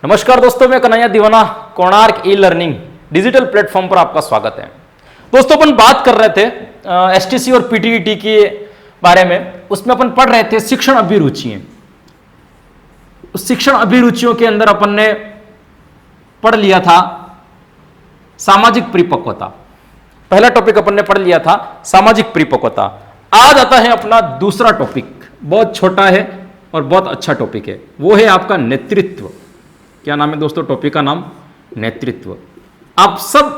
नमस्कार दोस्तों, मैं कन्हैया दीवाना Konark e learning digital platform पर आपका स्वागत है। दोस्तों अपन बात कर रहे थे एसटीसी और पीटीईटी के बारे में। उसमें अपन पढ़ रहे थे शिक्षण अभिरुचियां। उस शिक्षण अभिरुचियों के अंदर अपन ने पढ़ लिया था सामाजिक परिपक्वता। पहला टॉपिक अपन ने पढ़ लिया था सामाजिक परिपक्वता। आज आता है अपना दूसरा टॉपिक, बहुत छोटा है और बहुत अच्छा टॉपिक है। वो है आपका नेतृत्व। क्या नाम है दोस्तों टॉपिक का? नाम नेतृत्व। आप सब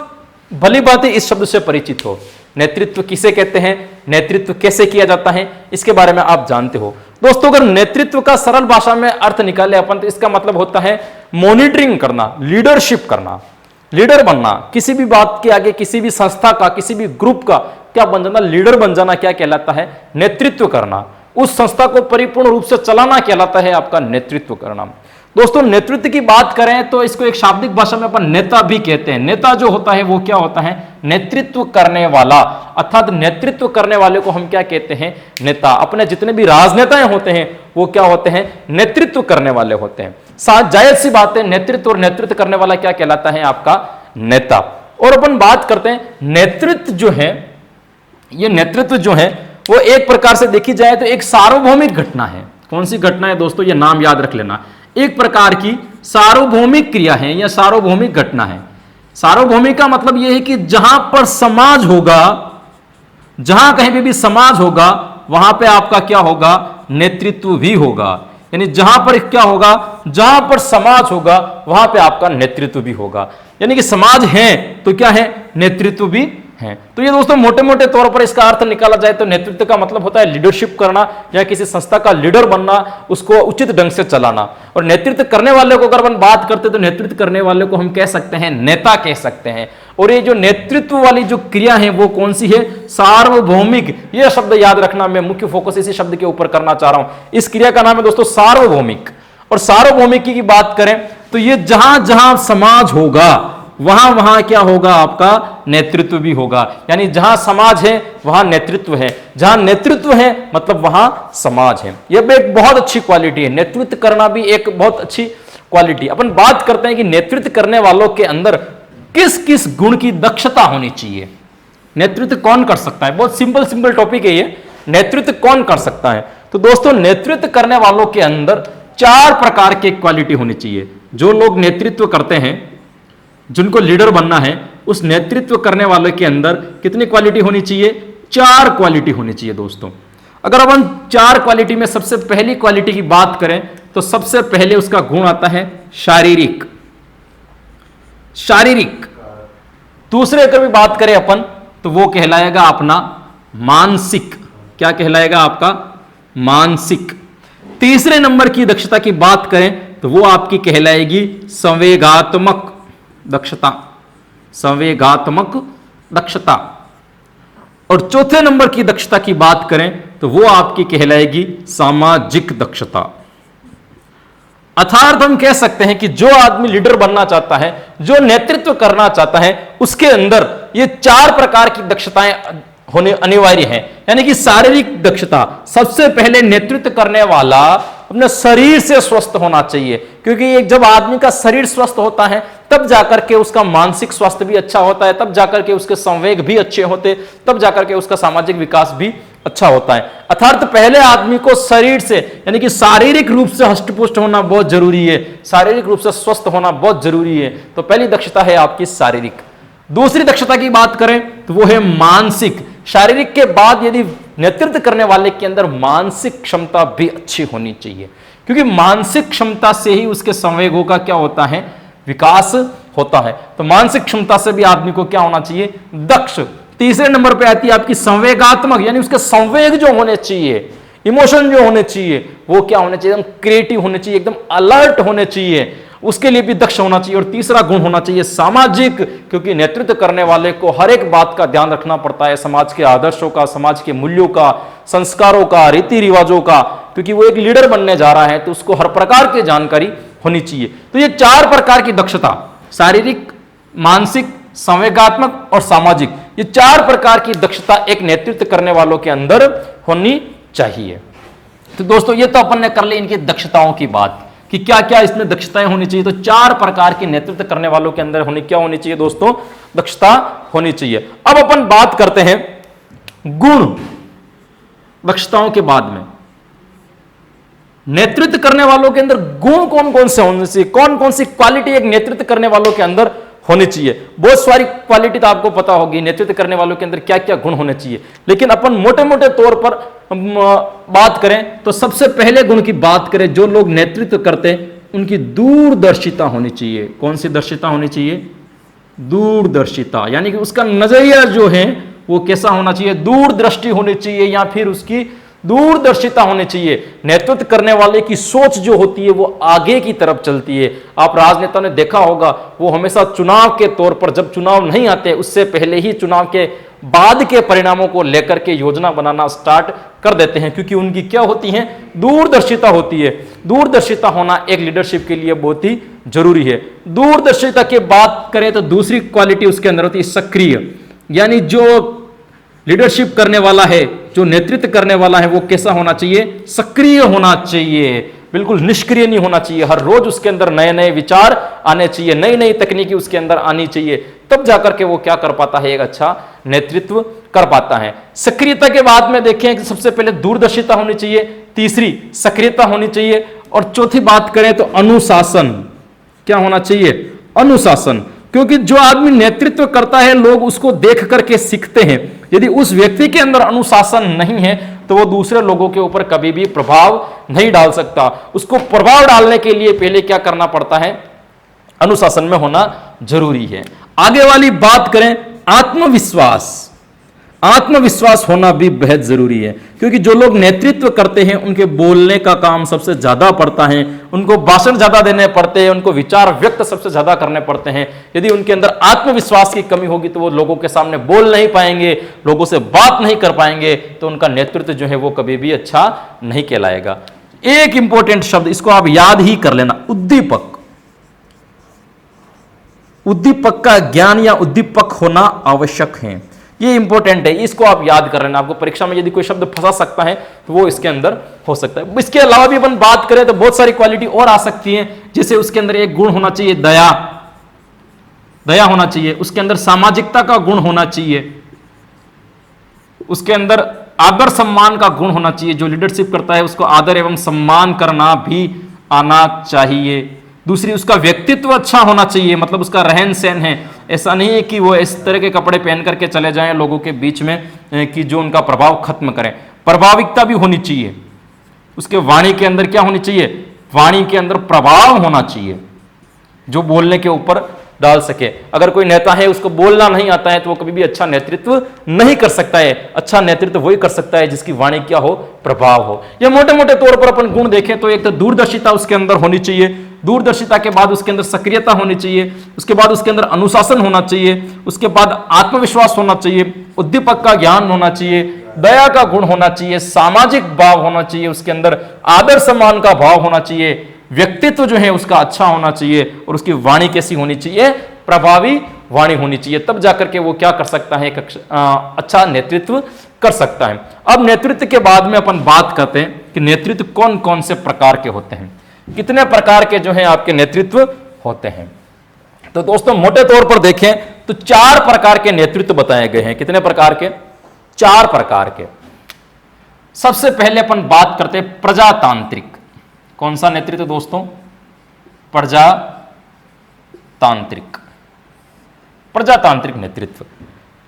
भली बात इस शब्द से परिचित हो। नेतृत्व किसे कहते हैं, नेतृत्व कैसे किया जाता है, इसके बारे में आप जानते हो। दोस्तों अगर नेतृत्व का सरल भाषा में अर्थ निकाले अपन तो इसका मतलब होता है मॉनिटरिंग करना, लीडरशिप करना, लीडर बनना। किसी भी बात के आगे, किसी भी संस्था का, किसी भी ग्रुप का क्या बन जाना, लीडर बन जाना क्या कहलाता है? नेतृत्व करना। उस संस्था को परिपूर्ण रूप से चलाना कहलाता है आपका नेतृत्व करना। दोस्तों नेतृत्व की बात करें तो इसको एक शाब्दिक भाषा में अपन नेता भी कहते हैं। नेता जो होता है वो क्या होता है? नेतृत्व करने वाला, अर्थात नेतृत्व करने वाले को हम क्या कहते हैं? नेता। अपने जितने भी राजनेताएं होते हैं वो क्या होते हैं? नेतृत्व करने वाले होते हैं। जायज सी बात है, नेतृत्व और नेतृत्व करने वाला क्या कहलाता है? आपका नेता। और अपन बात करते हैं नेतृत्व जो है, ये नेतृत्व जो है वो एक प्रकार से देखी जाए तो एक सार्वभौमिक घटना है। कौन सी घटना है दोस्तों? ये नाम याद रख लेना। एक प्रकार की सार्वभौमिक क्रिया है या सार्वभौमिक घटना है। सार्वभौमिक का मतलब यह है कि जहां पर समाज होगा, जहां कहीं भी समाज होगा वहां पे आपका क्या होगा? नेतृत्व भी होगा। यानी जहां पर क्या होगा? जहां पर समाज होगा वहां पे आपका नेतृत्व भी होगा। यानी कि समाज है तो क्या है? नेतृत्व भी है। तो ये दोस्तों मोटे मोटे तौर पर इसका अर्थ निकाला जाए तो नेतृत्व का मतलब होता है लीडरशिप करना या किसी संस्था का लीडर बनना, उसको उचित ढंग से चलाना। और नेतृत्व करने वाले को अगर अपन बात करते तो नेतृत्व करने वाले को हम कह सकते हैं नेता कह सकते हैं। और ये जो नेतृत्व वाली जो क्रिया है वो कौन सी है? सार्वभौमिक। ये शब्द याद रखना, मैं मुख्य फोकस इसी शब्द के ऊपर करना चाह रहा हूं। इस क्रिया का नाम है दोस्तों सार्वभौमिक। और सार्वभौमिक की बात करें तो ये जहां जहां समाज होगा वहां वहां क्या होगा? आपका नेतृत्व भी होगा। यानी जहां समाज है वहां नेतृत्व है, जहां नेतृत्व है मतलब वहां समाज है। यह एक बहुत अच्छी क्वालिटी है। नेतृत्व करना भी एक बहुत अच्छी क्वालिटी। अपन बात करते हैं कि नेतृत्व करने वालों के अंदर किस किस गुण की दक्षता होनी चाहिए। नेतृत्व कौन कर सकता है? बहुत सिंपल टॉपिक है ये। नेतृत्व कौन कर सकता है? तो दोस्तों नेतृत्व करने वालों के अंदर 4 प्रकार की क्वालिटी होनी चाहिए। जो लोग नेतृत्व करते हैं, जिनको लीडर बनना है, उस नेतृत्व करने वाले के अंदर कितनी क्वालिटी होनी चाहिए? 4 क्वालिटी होनी चाहिए दोस्तों। अगर अपन 4 क्वालिटी में सबसे पहली क्वालिटी की बात करें तो सबसे पहले उसका गुण आता है शारीरिक। शारीरिक। दूसरे अगर भी बात करें अपन तो वो कहलाएगा अपना मानसिक। क्या कहलाएगा? आपका मानसिक। तीसरे नंबर की दक्षता की बात करें तो वो आपकी कहलाएगी संवेगात्मक दक्षता। संवेगात्मक दक्षता। और चौथे नंबर की दक्षता की बात करें तो वो आपकी कहलाएगी सामाजिक दक्षता। अर्थात हम कह सकते हैं कि जो आदमी लीडर बनना चाहता है, जो नेतृत्व करना चाहता है, उसके अंदर ये 4 प्रकार की दक्षताएं होने अनिवार्य है। यानी कि शारीरिक दक्षता, सबसे पहले नेतृत्व करने वाला अपने शरीर से स्वस्थ होना चाहिए। क्योंकि एक जब आदमी का शरीर स्वस्थ होता है तब जाकर के उसका मानसिक स्वास्थ्य भी अच्छा होता है, तब जाकर के उसके संवेग भी अच्छे होते, तब जाकर के उसका सामाजिक विकास भी अच्छा होता है। अर्थात पहले आदमी को शरीर से यानी कि शारीरिक रूप से हष्टपुष्ट होना बहुत जरूरी है, शारीरिक रूप से स्वस्थ होना बहुत जरूरी है। तो पहली दक्षता है आपकी शारीरिक। दूसरी दक्षता की बात करें तो वो है मानसिक। शारीरिक के बाद यदि नेतृत्व करने वाले के अंदर मानसिक क्षमता भी अच्छी होनी चाहिए, क्योंकि मानसिक क्षमता से ही उसके संवेगों का क्या होता है? विकास होता है। तो मानसिक क्षमता से भी आदमी को क्या होना चाहिए? दक्ष। तीसरे नंबर पे आती है आपकी संवेगात्मक, यानी उसके संवेग जो होने चाहिए, इमोशन जो होने चाहिए वो क्या होने चाहिए? एकदम क्रिएटिव होने चाहिए, एकदम अलर्ट होने चाहिए, उसके लिए भी दक्ष होना चाहिए। और तीसरा गुण होना चाहिए सामाजिक, क्योंकि नेतृत्व करने वाले को हर एक बात का ध्यान रखना पड़ता है, समाज के आदर्शों का, समाज के मूल्यों का, संस्कारों का, रीति रिवाजों का, क्योंकि वो एक लीडर बनने जा रहा है तो उसको हर प्रकार की जानकारी होनी चाहिए। तो ये 4 प्रकार की दक्षता, शारीरिक, मानसिक, संवेगात्मक और सामाजिक, ये 4 प्रकार की दक्षता एक नेतृत्व करने वालों के अंदर होनी चाहिए। तो दोस्तों ये तो अपन ने कर ली इनकी दक्षताओं की बात। कि क्या क्या इसमें दक्षताएं होनी चाहिए। तो 4 प्रकार के नेतृत्व करने वालों के अंदर क्या होनी चाहिए दोस्तों, दक्षता होनी चाहिए। अब अपन बात करते हैं गुण दक्षताओं के बाद में नेतृत्व करने वालों के अंदर गुण कौन कौन से होने चाहिए, कौन कौन सी क्वालिटी एक नेतृत्व करने वालों के अंदर होनी चाहिए। बहुत सारी क्वालिटी तो आपको पता होगी नेतृत्व करने वालों के अंदर क्या क्या गुण होने चाहिए, लेकिन अपन मोटे मोटे तौर पर बात करें तो सबसे पहले गुण की बात करें, जो लोग नेतृत्व करते हैं उनकी दूरदर्शिता होनी चाहिए। कौन सी दर्शिता होनी चाहिए, दूरदर्शिता, यानी कि उसका नजरिया जो है वो कैसा होना चाहिए, दूरदृष्टि होनी चाहिए, या फिर उसकी दूरदर्शिता होनी चाहिए। नेतृत्व करने वाले की सोच जो होती है वो आगे की तरफ चलती है। आप राजनेता ने देखा होगा वो हमेशा चुनाव के तौर पर, जब चुनाव नहीं आते उससे पहले ही चुनाव के बाद के परिणामों को लेकर के योजना बनाना स्टार्ट कर देते हैं, क्योंकि उनकी क्या होती है, दूरदर्शिता होती है। दूरदर्शिता होना एक लीडरशिप के लिए बहुत ही जरूरी है। दूरदर्शिता की बात करें तो दूसरी क्वालिटी उसके अंदर होती है सक्रिय, यानी जो लीडरशिप करने वाला है, जो नेतृत्व करने वाला है, वो कैसा होना चाहिए, सक्रिय होना चाहिए, बिल्कुल निष्क्रिय नहीं होना चाहिए। हर रोज उसके अंदर नए नए विचार आने चाहिए, नई नई तकनीकी उसके अंदर आनी चाहिए, तब जाकर के वो क्या कर पाता है, एक अच्छा नेतृत्व कर पाता है। सक्रियता के बाद में देखें कि सबसे पहले दूरदर्शिता होनी चाहिए, तीसरी सक्रियता होनी चाहिए, और चौथी बात करें तो अनुशासन। क्या होना चाहिए, अनुशासन, क्योंकि जो आदमी नेतृत्व करता है लोग उसको देख करके सीखते हैं। यदि उस व्यक्ति के अंदर अनुशासन नहीं है तो वो दूसरे लोगों के ऊपर कभी भी प्रभाव नहीं डाल सकता। उसको प्रभाव डालने के लिए पहले क्या करना पड़ता है, अनुशासन में होना जरूरी है। आगे वाली बात करें आत्मविश्वास। आत्मविश्वास होना भी बेहद जरूरी है, क्योंकि जो लोग नेतृत्व करते हैं उनके बोलने का काम सबसे ज्यादा पड़ता है, उनको भाषण ज्यादा देने पड़ते हैं, उनको विचार व्यक्त सबसे ज्यादा करने पड़ते हैं। यदि उनके अंदर आत्मविश्वास की कमी होगी तो वो लोगों के सामने बोल नहीं पाएंगे, लोगों से बात नहीं कर पाएंगे, तो उनका नेतृत्व जो है वो कभी भी अच्छा नहीं कहलाएगा। एक इंपॉर्टेंट शब्द इसको आप याद ही कर लेना, उद्दीपक। उद्दीपक का ज्ञान या उद्दीपक होना आवश्यक है, ये इंपॉर्टेंट है, इसको आप याद कर लेना। आपको परीक्षा में यदि कोई शब्द फंसा सकता है तो वो इसके अंदर हो सकता है। इसके अलावा भी अपन बात करें तो बहुत सारी क्वालिटी और आ सकती है, जैसे उसके अंदर एक गुण होना चाहिए दया, दया होना चाहिए, उसके अंदर सामाजिकता का गुण होना चाहिए, उसके अंदर आदर सम्मान का गुण होना चाहिए। जो लीडरशिप करता है उसको आदर एवं सम्मान करना भी आना चाहिए। दूसरी, उसका व्यक्तित्व अच्छा होना चाहिए, मतलब उसका रहन सहन है, ऐसा नहीं है कि वो इस तरह के कपड़े पहन करके चले जाएं लोगों के बीच में कि जो उनका प्रभाव खत्म करें। प्रभाविकता भी होनी चाहिए, उसके वाणी के अंदर क्या होनी चाहिए, वाणी के अंदर प्रभाव होना चाहिए जो बोलने के ऊपर डाल सके। अगर कोई नेता है उसको बोलना नहीं आता है तो वो कभी भी अच्छा नेतृत्व नहीं कर सकता है। अच्छा नेतृत्व वही कर सकता है जिसकी वाणी क्या हो, प्रभाव हो। या मोटे मोटे तौर पर अपन गुण देखें तो एक तो दूरदर्शिता उसके अंदर होनी चाहिए, दूरदर्शिता के बाद उसके अंदर सक्रियता होनी चाहिए, उसके बाद उसके अंदर अनुशासन होना चाहिए, उसके बाद आत्मविश्वास होना चाहिए, उद्दीपक का ज्ञान होना चाहिए, दया का गुण होना चाहिए, सामाजिक भाव होना चाहिए, उसके अंदर आदर सम्मान का भाव होना चाहिए, व्यक्तित्व जो है उसका अच्छा होना चाहिए, और उसकी वाणी कैसी होनी चाहिए, प्रभावी वाणी होनी चाहिए। तब जाकर के वो क्या कर सकता है, अच्छा नेतृत्व कर सकता है। अब नेतृत्व के बाद में अपन बात करते हैं कि नेतृत्व कौन कौन से प्रकार के होते हैं, कितने प्रकार के जो है आपके नेतृत्व होते हैं। तो दोस्तों मोटे तौर पर देखें तो 4 प्रकार के नेतृत्व बताए गए हैं। कितने प्रकार के, 4 प्रकार के। सबसे पहले अपन बात करते हैं प्रजातांत्रिक। कौन सा नेतृत्व दोस्तों, प्रजातांत्रिक। प्रजातांत्रिक नेतृत्व,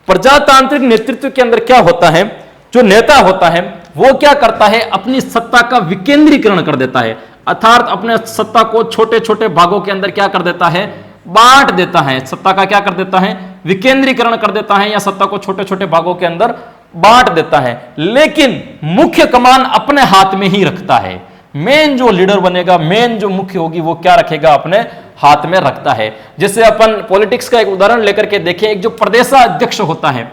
प्रजातांत्रिक नेतृत्व के अंदर क्या होता है, जो नेता होता है वो क्या करता है, अपनी सत्ता का विकेंद्रीकरण कर देता है, अर्थात अपने सत्ता को छोटे छोटे भागों के अंदर क्या कर देता है, बांट देता है। सत्ता का क्या कर देता है, विकेंद्रीकरण कर देता है, या सत्ता को छोटे छोटे भागों के अंदर बांट देता है, लेकिन मुख्य कमान अपने हाथ में ही रखता है। मेन जो लीडर बनेगा, मेन जो मुख्य होगी वो क्या रखेगा, अपने हाथ में रखता है। जैसे अपन पॉलिटिक्स का एक उदाहरण लेकर के देखें, एक जो प्रदेशाध्यक्ष होता है,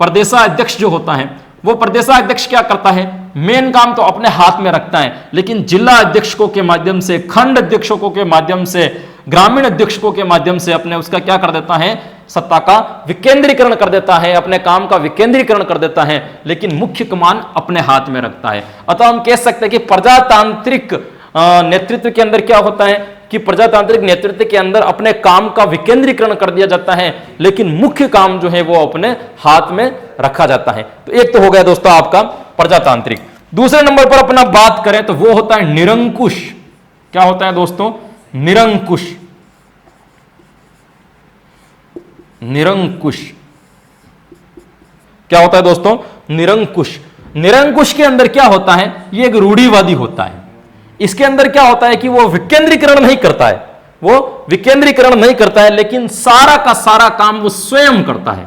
प्रदेशाध्यक्ष जो होता है वो प्रदेशाध्यक्ष क्या करता है, मेन काम तो अपने हाथ में रखता है, लेकिन जिला अध्यक्षों के माध्यम से, खंड अध्यक्षों के माध्यम से, ग्रामीण अध्यक्षों के माध्यम से अपने उसका क्या कर देता है, सत्ता का विकेंद्रीकरण कर देता है, अपने काम का विकेंद्रीकरण कर देता है, लेकिन मुख्य कमान अपने हाथ में रखता है। अतः हम कह सकते हैं कि प्रजातांत्रिक नेतृत्व के अंदर क्या होता है कि प्रजातांत्रिक नेतृत्व के अंदर अपने काम का विकेंद्रीकरण कर दिया जाता है, लेकिन मुख्य काम जो है वो अपने हाथ में रखा जाता है। तो एक तो हो गया दोस्तों आपका प्रजातांत्रिक। दूसरे नंबर पर अपना बात करें तो वो होता है निरंकुश। क्या होता है दोस्तों? निरंकुश। निरंकुश क्या होता है दोस्तों? निरंकुश। निरंकुश के अंदर क्या होता है? ये एक रूढ़िवादी होता है। इसके अंदर क्या होता है कि वो विकेंद्रीकरण नहीं करता है, वो विकेंद्रीकरण नहीं करता है, लेकिन सारा का सारा काम वो स्वयं करता है।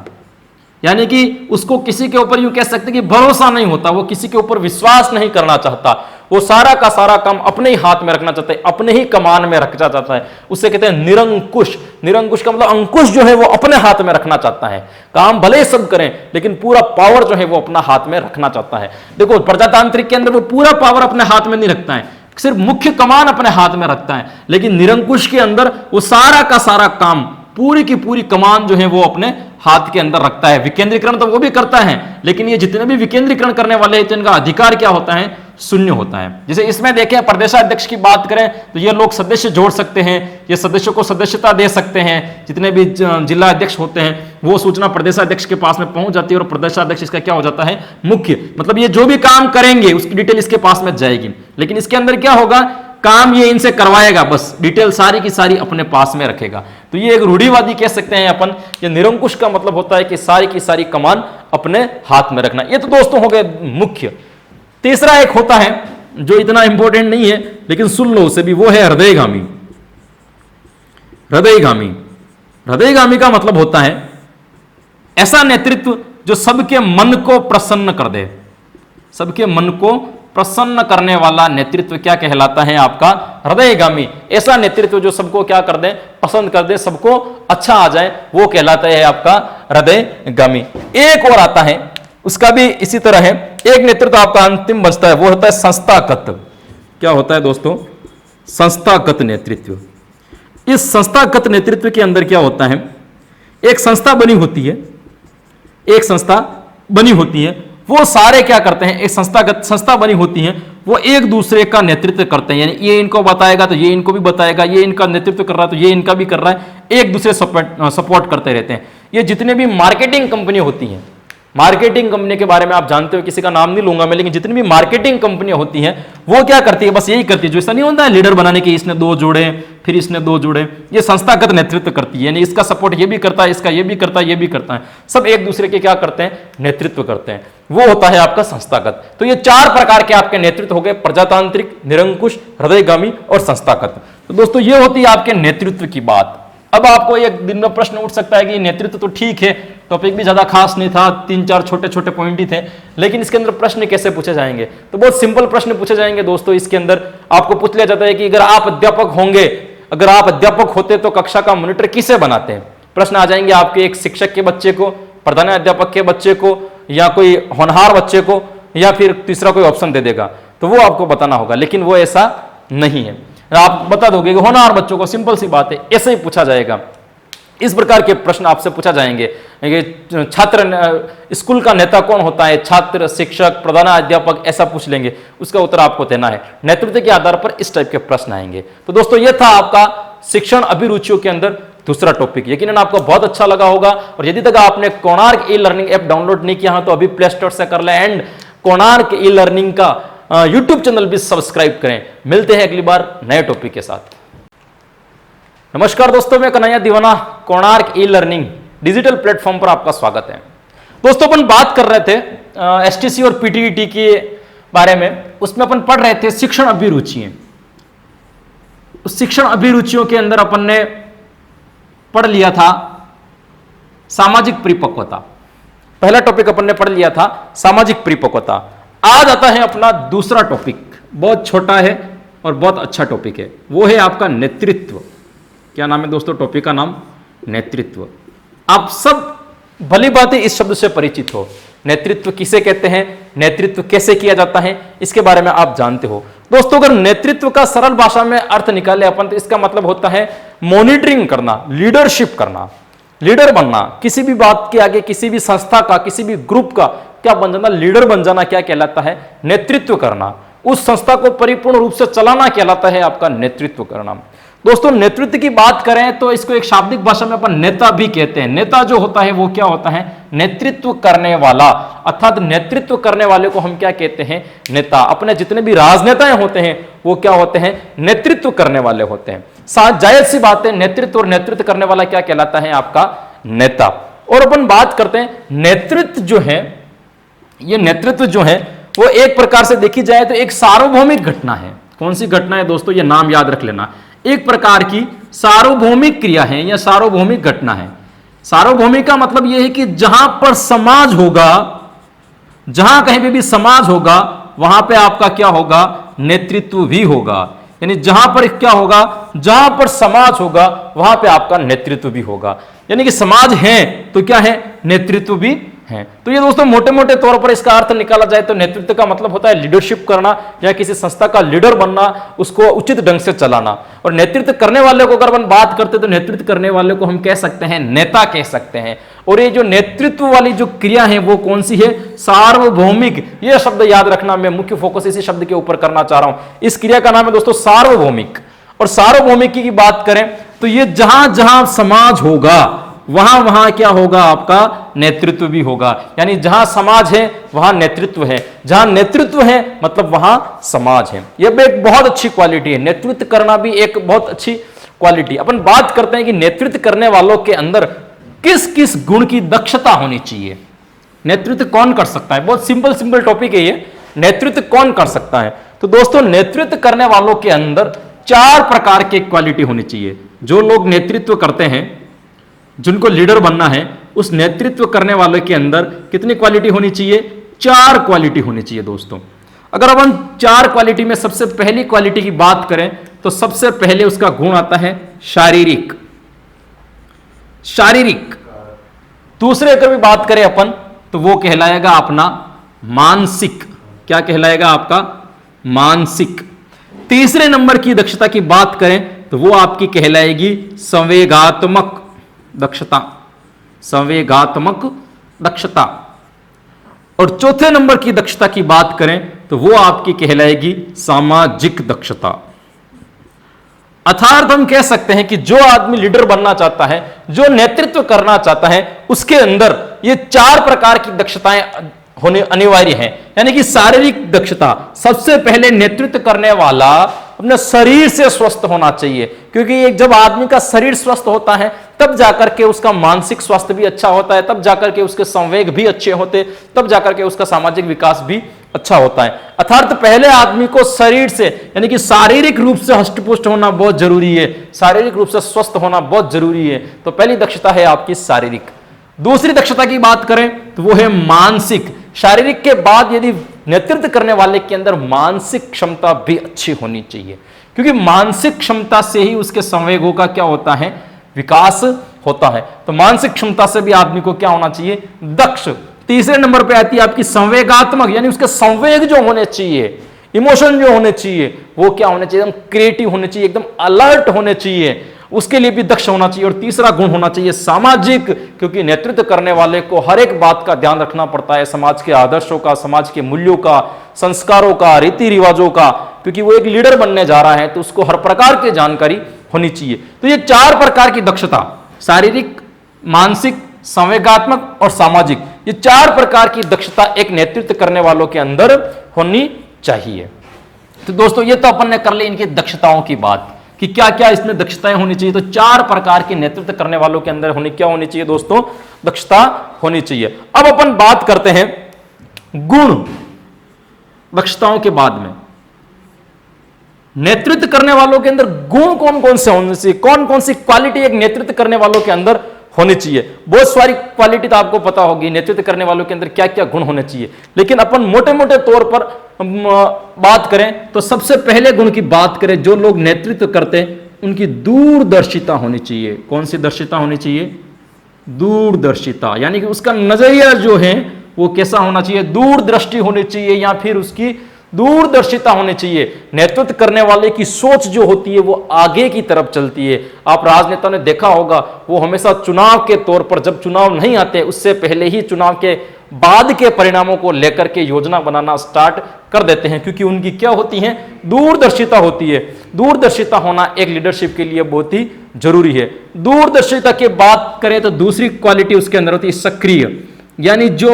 यानी कि उसको किसी के ऊपर यूं कह सकते कि भरोसा नहीं होता, वो किसी के ऊपर विश्वास नहीं करना चाहता, वो सारा का सारा काम अपने ही हाथ में रखना चाहता है, अपने ही कमान में रखना चाहता है। उसे कहते हैं निरंकुश। निरंकुश का मतलब अंकुश जो है वो अपने हाथ में रखना चाहता है। काम भले ही सब करें, लेकिन पूरा पावर जो है वो अपना हाथ में रखना चाहता है। देखो प्रजातांत्रिक के अंदर वो पूरा पावर अपने हाथ में नहीं रखता है, सिर्फ मुख्य कमान अपने हाथ में रखता है। लेकिन निरंकुश के अंदर वो सारा का सारा काम, पूरी की पूरी कमान जो है वो अपने हाथ के अंदर रखता है। विकेंद्रीकरण तो वो भी करता है, लेकिन ये जितने भी विकेंद्रीकरण करने वाले हैं इनका अधिकार क्या होता है? शून्य होता है। जैसे इसमें देखें प्रदेशाध्यक्ष की बात करें तो ये लोग सदस्य जोड़ सकते हैं, ये सदस्यों को सदस्यता दे सकते हैं। जितने भी जिला अध्यक्ष होते हैं वो सूचना प्रदेशाध्यक्ष के पास में पहुंच जाती है और प्रदेशाध्यक्ष इसका क्या हो जाता है? मुख्य। मतलब ये जो भी काम करेंगे उसकी डिटेल इसके पास में जाएगी, लेकिन इसके अंदर क्या होगा? काम ये इनसे करवाएगा, बस डिटेल सारी की सारी अपने पास में रखेगा। तो ये एक रूढ़िवादी कह सकते हैं अपन। ये निरंकुश का मतलब होता है कि सारी की सारी कमान अपने हाथ में रखना। ये तो दोस्तों हो गए मुख्य। तीसरा एक होता है जो इतना इंपॉर्टेंट नहीं है, लेकिन सुन लो उसे भी, वो है हृदयगामी। हृदयगामी। हृदयगामी का मतलब होता है ऐसा नेतृत्व जो सबके मन को प्रसन्न कर दे। सबके मन को प्रसन्न करने वाला नेतृत्व क्या कहलाता है? आपका हृदयगामी। ऐसा नेतृत्व जो सबको क्या कर दे? पसंद कर दे, सबको अच्छा आ जाए, वो कहलाता है आपका हृदयगामी। एक और आता है, उसका भी इसी तरह है। एक नेतृत्व आपका अंतिम बचता है, वो होता है संस्थागत। क्या होता है दोस्तों? संस्थागत नेतृत्व। इस संस्थागत नेतृत्व के अंदर क्या होता है? एक संस्था बनी होती है, एक संस्था बनी होती है, वो सारे क्या करते हैं? एक संस्था बनी होती है, वो एक दूसरे का नेतृत्व करते हैं। यानी ये इनको बताएगा तो ये इनको भी बताएगा, ये इनका नेतृत्व कर रहा है तो ये इनका भी कर रहा है, एक दूसरे सपोर्ट करते रहते हैं। ये जितने भी मार्केटिंग कंपनी होती हैं, मार्केटिंग कंपनी के बारे में आप जानते हो, किसी का नाम नहीं लूंगा मैं, लेकिन जितनी भी मार्केटिंग कंपनियां होती हैं वो क्या करती है? बस यही करती है, जो ऐसा नहीं होता है लीडर बनाने के, इसने दो जोड़े फिर इसने दो जोड़े, ये संस्थागत नेतृत्व करती है। यानी इसका सपोर्ट ये भी करता है, इसका ये भी करता है, ये भी करता है, सब एक दूसरे के क्या करते हैं? नेतृत्व करते हैं। वो होता है आपका संस्थागत। तो ये चार प्रकार के आपके नेतृत्व हो गए, प्रजातांत्रिक, निरंकुश, हृदयगामी और संस्थागत। तो दोस्तों ये होती है आपके नेतृत्व की बात। अब आपको एक दिन में प्रश्न उठ सकता है कि नेतृत्व तो ठीक है, टॉपिक भी ज्यादा खास नहीं था, 3-4 छोटे छोटे पॉइंट ही थे, लेकिन इसके अंदर प्रश्न कैसे पूछे जाएंगे? तो बहुत सिंपल प्रश्न पूछे जाएंगे दोस्तों। इसके अंदर आपको पूछ लिया जाता है कि अगर आप अध्यापक होंगे, अगर आप अध्यापक होते तो कक्षा का मॉनिटर किसे बनाते हैं? प्रश्न आ जाएंगे आपके एक शिक्षक के बच्चे को, प्रधानाध्यापक के बच्चे को, या कोई होनहार बच्चे को, या फिर तीसरा कोई ऑप्शन दे देगा, तो वो आपको बताना होगा। लेकिन वो ऐसा नहीं है, आप बता दोगे कि होनहार बच्चों को, सिंपल सी बात है, ऐसे ही पूछा जाएगा। इस प्रकार के प्रश्न आपसे पूछा जाएंगे। छात्र, स्कूल का नेता कौन होता है? छात्र, शिक्षक, प्रधानाध्यापक, ऐसा पूछ लेंगे, उसका उत्तर आपको देना है। नेतृत्व के आधार पर इस टाइप के प्रश्न आएंगे। तो दोस्तों ये था आपका शिक्षण अभिरुचियों के अंदर दूसरा टॉपिक। यकीनन आपको बहुत अच्छा लगा होगा, और यदि तक आपने Konark e learning app download नहीं किया है तो अभी प्ले स्टोर से कर लें, एंड कोणार्क ई लर्निंग का यूट्यूब चैनल भी सब्सक्राइब करें। मिलते हैं अगली बार नए टॉपिक के साथ। नमस्कार दोस्तों, मैं कन्हैया दीवाना, Konark e learning digital platform पर आपका स्वागत है। दोस्तों अपन बात कर रहे थे एसटीसी और पीटीईटी के बारे में, उसमें अपन पढ़ रहे थे शिक्षण अभिरुचियां। उस शिक्षण अभिरुचियों के अंदर अपन ने पढ़ लिया था सामाजिक परिपक्वता। पहला टॉपिक अपन ने पढ़ लिया था सामाजिक परिपक्वता। आज आता है अपना दूसरा टॉपिक, बहुत छोटा है और बहुत अच्छा टॉपिक है, वो है आपका नेतृत्व। क्या नाम है दोस्तों टॉपिक का? नाम नेतृत्व। आप सब भली बातें इस शब्द से परिचित हो। नेतृत्व किसे कहते हैं, नेतृत्व कैसे किया जाता है, इसके बारे में आप जानते हो। दोस्तों अगर नेतृत्व का सरल भाषा में अर्थ निकाले अपन, तो इसका मतलब होता है मॉनिटरिंग करना, लीडरशिप करना, लीडर बनना। किसी भी बात के आगे, किसी भी संस्था का, किसी भी ग्रुप का क्या बन जाना? लीडर बन जाना क्या कहलाता है? नेतृत्व करना। उस संस्था को परिपूर्ण रूप से चलाना कहलाता है आपका नेतृत्व करना। दोस्तों नेतृत्व की बात करें तो इसको एक शाब्दिक भाषा में अपन नेता भी कहते हैं। नेता जो होता है वो क्या होता है? नेतृत्व करने वाला, अर्थात नेतृत्व करने वाले को हम क्या कहते हैं? नेता। अपने जितने भी राजनेताएं होते हैं वो क्या होते हैं? नेतृत्व करने वाले होते हैं। जायज सी बात है, नेतृत्व और नेतृत्व करने वाला क्या कहलाता है? आपका नेता। और अपन बात करते हैं नेतृत्व जो है, ये नेतृत्व जो है वो एक प्रकार से देखी जाए तो एक सार्वभौमिक घटना है। कौन सी घटना है दोस्तों? ये नाम याद रख लेना, एक प्रकार की सार्वभौमिक क्रिया है या सार्वभौमिक घटना है। सार्वभौमिक का मतलब यह है कि जहां पर समाज होगा, जहां कहीं पे भी समाज होगा वहां पे आपका क्या होगा? नेतृत्व भी होगा। यानी जहां पर क्या होगा? जहां पर समाज होगा वहां पे आपका नेतृत्व भी होगा। यानी कि समाज है तो क्या है? नेतृत्व भी है। तो ये दोस्तों मोटे मोटे तौर पर इसका अर्थ निकाला जाए तो नेतृत्व का मतलब होता है लीडरशिप करना या किसी संस्था का लीडर बनना, उसको उचित ढंग से चलाना। और नेतृत्व करने वाले को अगर अपन बात करते तो नेतृत्व करने वाले को हम कह सकते हैं नेता कह सकते हैं। और ये जो नेतृत्व वाली जो क्रिया है वो कौन सी है? सार्वभौमिक। ये शब्द याद रखना, मैं मुख्य फोकस इसी शब्द के ऊपर करना चाह रहा हूं। इस क्रिया का नाम है दोस्तों सार्वभौमिक। और सार्वभौमिक की बात करें तो ये जहां जहां समाज होगा वहां वहां क्या होगा? आपका नेतृत्व भी होगा। यानी जहां समाज है वहां नेतृत्व है, जहां नेतृत्व है मतलब वहां समाज है। यह एक बहुत अच्छी क्वालिटी है, नेतृत्व करना भी एक बहुत अच्छी क्वालिटी। अपन बात करते हैं कि नेतृत्व करने वालों के अंदर किस किस गुण की दक्षता होनी चाहिए। नेतृत्व कौन कर सकता है? बहुत सिंपल टॉपिक है ये, नेतृत्व कौन कर सकता है? तो दोस्तों नेतृत्व करने वालों के अंदर 4 प्रकार की क्वालिटी होनी चाहिए। जो लोग नेतृत्व करते हैं, जिनको लीडर बनना है, उस नेतृत्व करने वाले के अंदर कितनी क्वालिटी होनी चाहिए? 4 क्वालिटी होनी चाहिए दोस्तों। अगर अपन 4 क्वालिटी में सबसे पहली क्वालिटी की बात करें तो सबसे पहले उसका गुण आता है शारीरिक। दूसरे की भी बात करें अपन तो वो कहलाएगा अपना मानसिक। क्या कहलाएगा? आपका मानसिक। तीसरे नंबर की दक्षता की बात करें तो वो आपकी कहलाएगी संवेगात्मक दक्षता। संवेगात्मक दक्षता। और चौथे नंबर की दक्षता की बात करें तो वो आपकी कहलाएगी सामाजिक दक्षता। अर्थात हम कह सकते हैं कि जो आदमी लीडर बनना चाहता है, जो नेतृत्व करना चाहता है, उसके अंदर ये 4 प्रकार की दक्षताएं होने अनिवार्य है। यानी कि शारीरिक दक्षता, सबसे पहले नेतृत्व करने वाला अपने शरीर से स्वस्थ होना चाहिए, क्योंकि एक जब आदमी का शरीर स्वस्थ होता है तब जाकर के उसका मानसिक स्वास्थ्य भी अच्छा होता है, तब जाकर के उसके संवेग भी अच्छे होते, तब जाकर के उसका सामाजिक विकास भी अच्छा होता है। अर्थात पहले आदमी को शरीर से यानी कि शारीरिक रूप से हष्टपुष्ट होना बहुत जरूरी है, शारीरिक रूप से स्वस्थ होना बहुत जरूरी है। तो पहली दक्षता है आपकी शारीरिक। दूसरी दक्षता की बात करें तो वो है मानसिक। शारीरिक के बाद यदि नेतृत्व करने वाले के अंदर मानसिक क्षमता भी अच्छी होनी चाहिए, क्योंकि मानसिक क्षमता से ही उसके संवेगों का क्या होता है? विकास होता है। तो मानसिक क्षमता से भी आदमी को क्या होना चाहिए? दक्ष। तीसरे नंबर पे आती है आपकी संवेगात्मक, यानी उसके संवेग जो होने चाहिए, इमोशन जो होने चाहिए वो क्या होने चाहिए? एकदम क्रिएटिव होने चाहिए, एकदम अलर्ट होने चाहिए, उसके लिए भी दक्ष होना चाहिए। और तीसरा गुण होना चाहिए सामाजिक, क्योंकि नेतृत्व करने वाले को हर एक बात का ध्यान रखना पड़ता है, समाज के आदर्शों का, समाज के मूल्यों का, संस्कारों का, रीति रिवाजों का, क्योंकि वो एक लीडर बनने जा रहा है तो उसको हर प्रकार की जानकारी होनी चाहिए। तो ये 4 प्रकार की दक्षता, शारीरिक, मानसिक, संवेगात्मक और सामाजिक, ये 4 प्रकार की दक्षता एक नेतृत्व करने वालों के अंदर होनी चाहिए। तो दोस्तों ये तो अपन ने कर ली इनकी दक्षताओं की बात कि क्या क्या इसमें दक्षताएं होनी चाहिए। तो 4 प्रकार के नेतृत्व करने वालों के अंदर क्या होनी चाहिए दोस्तों? दक्षता होनी चाहिए। अब अपन बात करते हैं गुण। दक्षताओं के बाद में नेतृत्व करने वालों के अंदर गुण कौन कौन से होने चाहिए, कौन कौन सी क्वालिटी एक नेतृत्व करने वालों के अंदर होनी चाहिए। बहुत सारी क्वालिटी तो आपको पता होगी नेतृत्व करने वालों के अंदर क्या क्या गुण होने चाहिए, लेकिन अपन मोटे मोटे तौर पर बात करें तो सबसे पहले गुण की बात करें, जो लोग नेतृत्व करते हैं उनकी दूरदर्शिता होनी चाहिए। कौन सी दर्शिता होनी चाहिए? दूरदर्शिता। यानी कि उसका नजरिया जो है वो कैसा होना चाहिए? दूरदृष्टि होनी चाहिए, या फिर उसकी दूरदर्शिता होनी चाहिए। नेतृत्व करने वाले की सोच जो होती है वो आगे की तरफ चलती है। आप राजनेता ने देखा होगा वो हमेशा चुनाव के तौर पर, जब चुनाव नहीं आते उससे पहले ही चुनाव के बाद के परिणामों को लेकर के योजना बनाना स्टार्ट कर देते हैं, क्योंकि उनकी क्या होती है, दूरदर्शिता होती है। दूरदर्शिता होना एक लीडरशिप के लिए बहुत ही जरूरी है। दूरदर्शिता की बात करें तो दूसरी क्वालिटी उसके अंदर होती है सक्रिय, यानी जो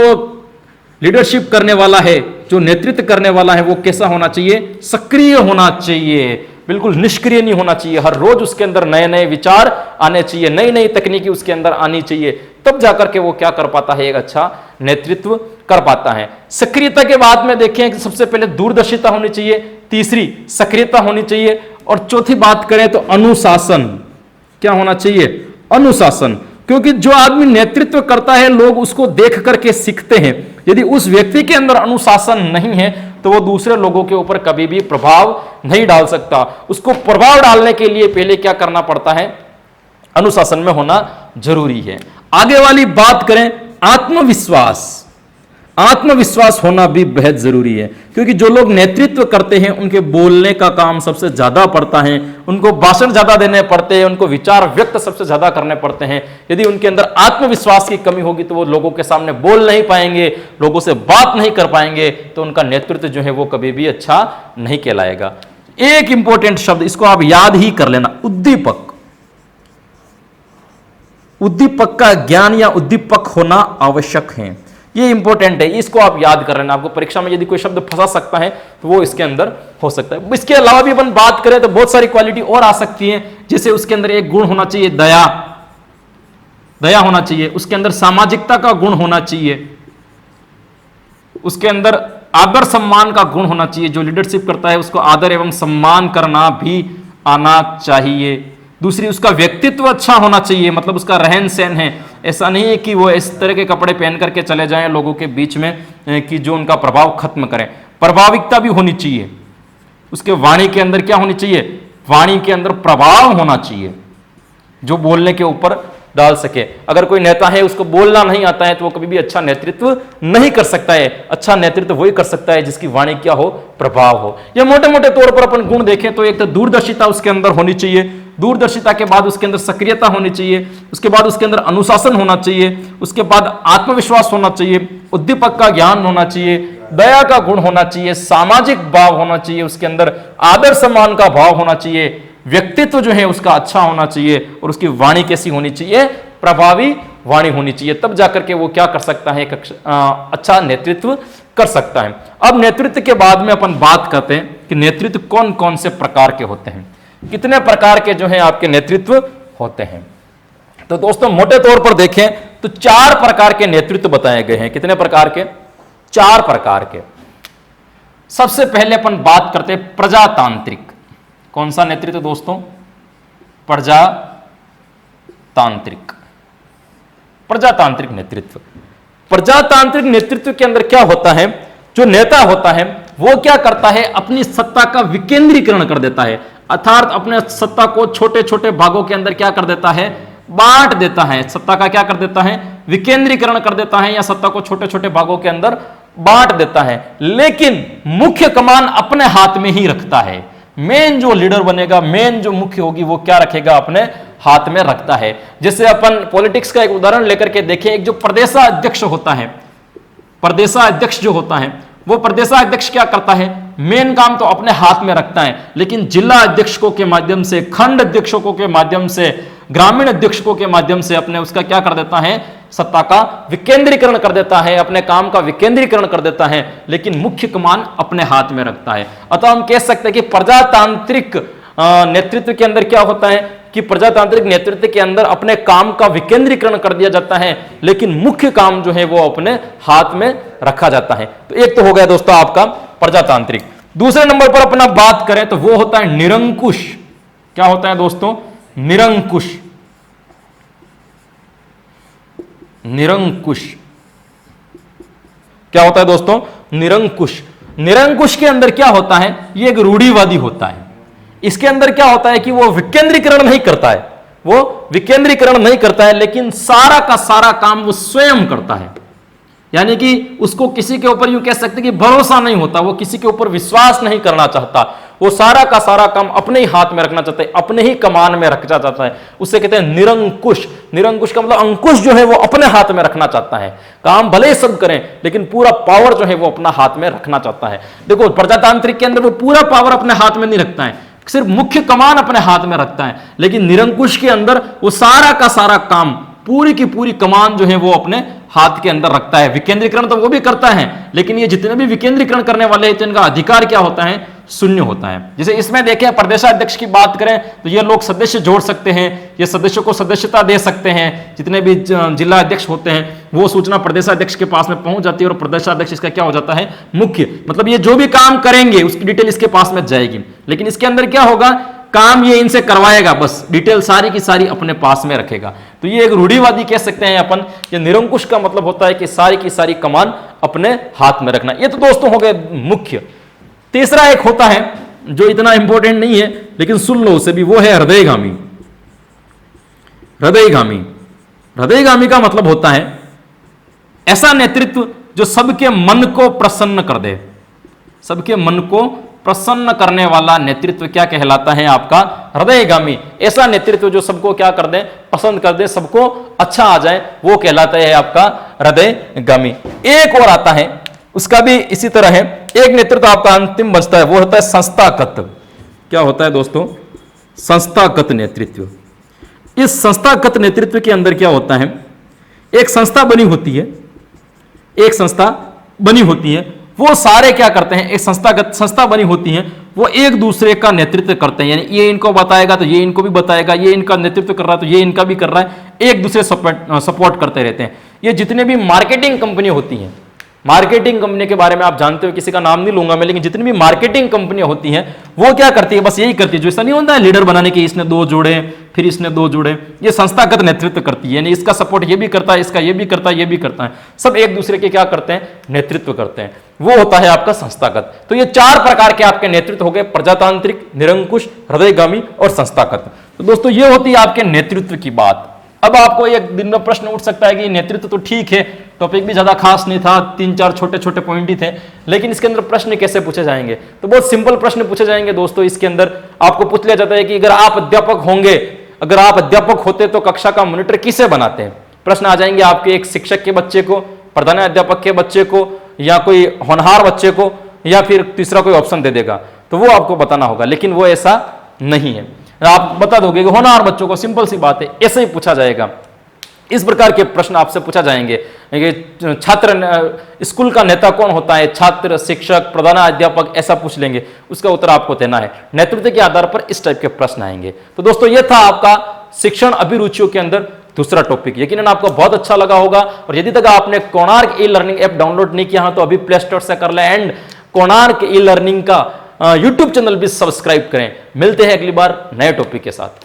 लीडरशिप करने वाला है, जो नेतृत्व करने वाला है, वो कैसा होना चाहिए, सक्रिय होना चाहिए, बिल्कुल निष्क्रिय नहीं होना चाहिए। हर रोज उसके अंदर नए नए विचार आने चाहिए, नई नई तकनीकी उसके अंदर आनी चाहिए, तब जाकर के वो क्या कर पाता है, एक अच्छा नेतृत्व कर पाता है। सक्रियता के बाद में देखें कि सबसे पहले दूरदर्शिता होनी चाहिए, तीसरी सक्रियता होनी चाहिए, और चौथी बात करें तो अनुशासन। क्या होना चाहिए, अनुशासन। क्योंकि जो आदमी नेतृत्व करता है, लोग उसको देख करके सीखते हैं। यदि उस व्यक्ति के अंदर अनुशासन नहीं है तो वो दूसरे लोगों के ऊपर कभी भी प्रभाव नहीं डाल सकता। उसको प्रभाव डालने के लिए पहले क्या करना पड़ता है, अनुशासन में होना जरूरी है। आगे वाली बात करें, आत्मविश्वास। आत्मविश्वास होना भी बेहद जरूरी है, क्योंकि जो लोग नेतृत्व करते हैं उनके बोलने का काम सबसे ज्यादा पड़ता है, उनको भाषण ज्यादा देने पड़ते हैं, उनको विचार व्यक्त सबसे ज्यादा करने पड़ते हैं। यदि उनके अंदर आत्मविश्वास की कमी होगी तो वो लोगों के सामने बोल नहीं पाएंगे, लोगों से बात नहीं कर पाएंगे, तो उनका नेतृत्व जो है वो कभी भी अच्छा नहीं कहलाएगा। एक इंपॉर्टेंट शब्द, इसको आप याद ही कर लेना, उद्दीपक। उद्दीपक का ज्ञान या उद्दीपक होना आवश्यक है, ये इंपॉर्टेंट है, इसको आप याद कर लेना। आपको परीक्षा में यदि कोई शब्द फंसा सकता है तो वो इसके अंदर हो सकता है। इसके अलावा भी अपन बात करें तो बहुत सारी क्वालिटी और आ सकती है, जैसे उसके अंदर एक गुण होना चाहिए, दया। दया होना चाहिए, उसके अंदर सामाजिकता का गुण होना चाहिए, उसके अंदर आदर सम्मान का गुण होना चाहिए। जो लीडरशिप करता है उसको आदर एवं सम्मान करना भी आना चाहिए। दूसरी, उसका व्यक्तित्व अच्छा होना चाहिए, मतलब उसका रहन सहन है, ऐसा नहीं है कि वो इस तरह के कपड़े पहन करके चले जाएं लोगों के बीच में कि जो उनका प्रभाव खत्म करें। प्रभाविकता भी होनी चाहिए, उसके वाणी के अंदर क्या होनी चाहिए, वाणी के अंदर प्रभाव होना चाहिए, जो बोलने के ऊपर डाल सके। अगर कोई नेता है उसको बोलना नहीं आता है तो वो कभी भी अच्छा नेतृत्व नहीं कर सकता है। अच्छा नेतृत्व वही कर सकता है जिसकी वाणी क्या हो, प्रभाव हो। ये मोटे मोटे तौर पर अपन गुण देखें तो एक तो दूरदर्शिता उसके अंदर होनी चाहिए, दूरदर्शिता के बाद उसके अंदर सक्रियता होनी चाहिए, उसके बाद उसके अंदर अनुशासन होना चाहिए, उसके बाद आत्मविश्वास होना चाहिए, उद्दीपक का ज्ञान होना चाहिए, दया का गुण होना चाहिए, सामाजिक भाव होना चाहिए, उसके अंदर आदर सम्मान का भाव होना चाहिए, व्यक्तित्व जो है उसका अच्छा होना चाहिए, और उसकी वाणी कैसी होनी चाहिए, प्रभावी वाणी होनी चाहिए। तब जाकर के वो क्या कर सकता है, अच्छा नेतृत्व कर सकता है। अब नेतृत्व के बाद में अपन बात करते हैं कि नेतृत्व कौन कौन से प्रकार के होते हैं, कितने प्रकार के जो है आपके नेतृत्व होते हैं। तो दोस्तों मोटे तौर पर देखें तो 4 प्रकार के नेतृत्व बताए गए हैं। कितने प्रकार के, 4 प्रकार के। सबसे पहले अपन बात करते हैं प्रजातांत्रिक। कौन सा नेतृत्व दोस्तों, प्रजातांत्रिक। प्रजातांत्रिक नेतृत्व। प्रजातांत्रिक नेतृत्व के अंदर क्या होता है, जो नेता होता है वो क्या करता है, अपनी सत्ता का विकेंद्रीकरण कर देता है, अर्थात अपने सत्ता को छोटे छोटे भागों के अंदर क्या कर देता है, बांट देता है। सत्ता का क्या कर देता है, विकेंद्रीकरण कर देता है, या सत्ता को छोटे छोटे भागों के अंदर बांट देता है, लेकिन मुख्य कमान अपने हाथ में ही रखता है। मेन जो लीडर बनेगा, मेन जो मुख्य होगी, वो क्या रखेगा, अपने हाथ में रखता है। जैसे अपन पॉलिटिक्स का एक उदाहरण लेकर के देखें, एक जो प्रदेशाध्यक्ष होता है, प्रदेशाध्यक्ष जो होता है वो प्रदेशाध्यक्ष क्या करता है, मेन काम तो अपने हाथ में रखता है, लेकिन जिला अध्यक्षों के माध्यम से, खंड अध्यक्षों के माध्यम से, ग्रामीण अध्यक्षों के माध्यम से अपने उसका क्या कर देता है, सत्ता का विकेंद्रीकरण कर देता है, अपने काम का विकेंद्रीकरण कर देता है, लेकिन मुख्य कमान अपने हाथ में रखता है। अतः हम कह सकते हैं कि प्रजातांत्रिक नेतृत्व के अंदर क्या होता है कि प्रजातांत्रिक नेतृत्व के अंदर अपने काम का विकेंद्रीकरण कर दिया जाता है, लेकिन मुख्य काम जो है वो अपने हाथ में रखा जाता है। तो एक तो हो गया दोस्तों आपका प्रजातांत्रिक। दूसरे नंबर पर अपना बात करें तो वो होता है निरंकुश। क्या होता है दोस्तों, निरंकुश। निरंकुश क्या होता है दोस्तों, निरंकुश। निरंकुश के अंदर क्या होता है, ये एक रूढ़िवादी होता है। इसके अंदर क्या होता है कि वो विकेंद्रीकरण नहीं करता है, वो विकेंद्रीकरण नहीं करता है, लेकिन सारा का सारा काम वो स्वयं करता है। यानी कि उसको किसी के ऊपर यूं कह सकते कि भरोसा नहीं होता, वो किसी के ऊपर विश्वास नहीं करना चाहता, वो सारा का सारा काम अपने ही हाथ में रखना चाहता है, अपने ही कमान में रखना चाहता है। उसे कहते हैं निरंकुश। निरंकुश का मतलब अंकुश जो है वो अपने हाथ में रखना चाहता है। काम भले ही सब करें लेकिन पूरा पावर जो है वो अपना हाथ में रखना चाहता है। देखो प्रजातांत्रिक के अंदर वो पूरा पावर अपने हाथ में नहीं रखता है, सिर्फ मुख्य कमान अपने हाथ में रखता है। लेकिन निरंकुश के अंदर वो सारा का सारा काम, पूरी की पूरी कमान जो है वो अपने हाथ के अंदर रखता है। विकेंद्रीकरण तो वो भी करता है, लेकिन ये जितने भी विकेंद्रीकरण करने वाले हैं तो इनका अधिकार क्या होता है, शून्य होता है। जैसे इसमें देखें प्रदेशाध्यक्ष की बात करें तो ये लोग सदस्य जोड़ सकते हैं, ये सदस्यों को सदस्यता दे सकते हैं। जितने भी जिला अध्यक्ष होते हैं वो सूचना प्रदेशाध्यक्ष के पास में पहुंच जाती है और प्रदेशाध्यक्ष इसका क्या हो जाता है, मुख्य। मतलब ये जो भी काम करेंगे उसकी डिटेल इसके पास में जाएगी, लेकिन इसके अंदर क्या होगा, काम ये इनसे करवाएगा, बस डिटेल सारी की सारी अपने पास में रखेगा। तो ये एक रूढ़िवादी कह सकते हैं अपन। ये निरंकुश का मतलब होता है कि सारी की सारी कमान अपने हाथ में रखना। ये तो दोस्तों हो गए मुख्य। तीसरा एक होता है जो इतना इंपॉर्टेंट नहीं है लेकिन सुन लो उसे भी, वो है हृदयगामी। हृदयगामी, हृदयगामी का मतलब होता है ऐसा नेतृत्व जो सबके मन को प्रसन्न कर दे। सबके मन को प्रसन्न करने वाला नेतृत्व क्या कहलाता है, आपका हृदयगामी। ऐसा नेतृत्व जो सबको क्या कर दे, पसंद कर दे, सबको अच्छा आ जाए, वो कहलाता है आपका हृदयगामी। एक और आता है उसका भी इसी तरह है, एक नेतृत्व आपका अंतिम बचता है, वो होता है संस्थागत। क्या होता है दोस्तों, संस्थागत नेतृत्व। इस संस्थागत नेतृत्व के अंदर क्या होता है, एक संस्था बनी होती है, एक संस्था बनी होती है, वो सारे क्या करते हैं, एक संस्था बनी होती है, वो एक दूसरे का नेतृत्व करते हैं। यानी ये इनको बताएगा तो ये इनको भी बताएगा, ये इनका नेतृत्व कर रहा है तो ये इनका भी कर रहा है, एक दूसरे सपोर्ट करते रहते हैं। ये जितने भी मार्केटिंग कंपनी होती हैं, मार्केटिंग कंपनी के बारे में आप जानते हो, किसी का नाम नहीं लूंगा मैं, लेकिन जितनी भी मार्केटिंग कंपनियां होती हैं वो क्या करती है, बस यही करती है। जो ऐसा नहीं होता है लीडर बनाने के, इसने 2 जोड़े फिर इसने 2 जोड़े, ये संस्थागत नेतृत्व करती है। यानी इसका सपोर्ट ये भी करता है, इसका ये भी करता है, ये भी करता है, सब एक दूसरे के क्या करते हैं, नेतृत्व करते हैं। वो होता है आपका संस्थागत। तो ये 4 प्रकार के आपके नेतृत्व हो गए, प्रजातांत्रिक, निरंकुश, हृदयगामी और संस्थागत। तो दोस्तों ये होती है आपके नेतृत्व की बात। अब आपको एक दिन में प्रश्न उठ सकता है कि नेतृत्व तो ठीक है, टॉपिक भी ज्यादा खास नहीं था, 3-4 छोटे छोटे पॉइंट ही थे, लेकिन इसके अंदर प्रश्न कैसे पूछे जाएंगे। तो बहुत सिंपल प्रश्न पूछे जाएंगे दोस्तों। इसके अंदर आपको पूछ लिया जाता है कि अगर आप अध्यापक होंगे, अगर आप अध्यापक होते तो कक्षा का मॉनिटर किसे बनाते हैं। प्रश्न आ जाएंगे आपके एक शिक्षक के बच्चे को, प्रधानाध्यापक के बच्चे को, या कोई होनहार बच्चे को, या फिर तीसरा कोई ऑप्शन दे देगा, तो वो आपको बताना होगा। लेकिन वो ऐसा नहीं है, आप बता दोगे कि होनहार बच्चों को, सिंपल सी बात है, ऐसे ही पूछा जाएगा। इस प्रकार के प्रश्न आपसे पूछा जाएंगे कि छात्र, स्कूल का नेता कौन होता है, छात्र, शिक्षक, प्रधानाध्यापक, ऐसा पूछ लेंगे, उसका उत्तर आपको देना है। नेतृत्व के आधार पर इस टाइप के प्रश्न आएंगे। तो दोस्तों ये था आपका शिक्षण अभिरुचियों के अंदर दूसरा टॉपिक। यकीनन आपको बहुत अच्छा लगा होगा, और यदि तक आपने Konark e learning app download नहीं किया तो अभी प्ले स्टोर से कर ले, एंड कोणार्क ई लर्निंग का यूट्यूब चैनल भी सब्सक्राइब करें। मिलते हैं अगली बार नए टॉपिक के साथ।